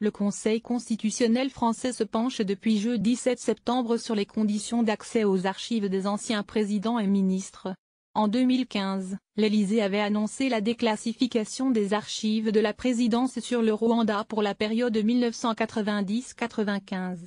Le Conseil constitutionnel français se penche depuis jeudi 7 septembre sur les conditions d'accès aux archives des anciens présidents et ministres. En 2015, l'Élysée avait annoncé la déclassification des archives de la présidence sur le Rwanda pour la période 1990-95.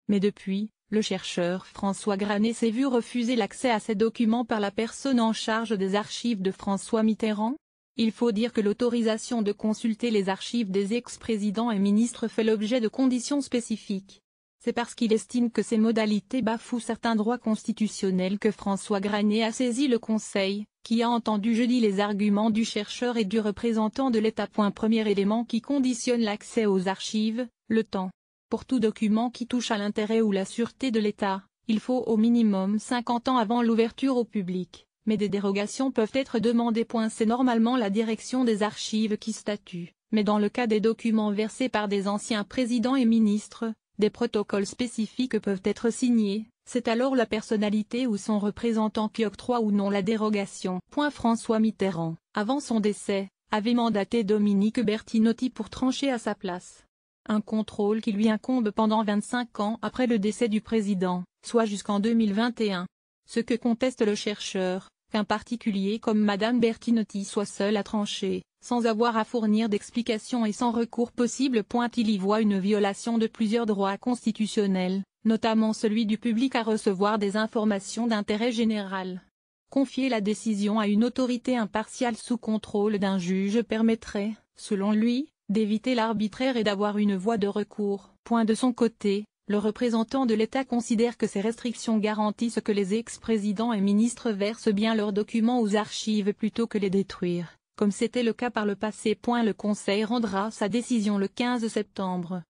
Mais depuis, le chercheur François Granet s'est vu refuser l'accès à ces documents par la personne en charge des archives de François Mitterrand. Il faut dire que l'autorisation de consulter les archives des ex-présidents et ministres fait l'objet de conditions spécifiques. C'est parce qu'il estime que ces modalités bafouent certains droits constitutionnels que François Granet a saisi le Conseil, qui a entendu jeudi les arguments du chercheur et du représentant de l'État. Premier élément qui conditionne l'accès aux archives, le temps. Pour tout document qui touche à l'intérêt ou la sûreté de l'État, il faut au minimum 50 ans avant l'ouverture au public. Mais des dérogations peuvent être demandées. C'est normalement la direction des archives qui statue, mais dans le cas des documents versés par des anciens présidents et ministres, des protocoles spécifiques peuvent être signés, c'est alors la personnalité ou son représentant qui octroie ou non la dérogation. François Mitterrand, avant son décès, avait mandaté Dominique Bertinotti pour trancher à sa place. Un contrôle qui lui incombe pendant 25 ans après le décès du président, soit jusqu'en 2021. Ce que conteste le chercheur, qu'un particulier comme Madame Bertinotti soit seul à trancher, sans avoir à fournir d'explications et sans recours possible. Il y voit une violation de plusieurs droits constitutionnels, notamment celui du public à recevoir des informations d'intérêt général. Confier la décision à une autorité impartiale sous contrôle d'un juge permettrait, selon lui, d'éviter l'arbitraire et d'avoir une voie de recours. De son côté, le représentant de l'État considère que ces restrictions garantissent que les ex-présidents et ministres versent bien leurs documents aux archives plutôt que les détruire, comme c'était le cas par le passé. Le Conseil rendra sa décision le 15 septembre.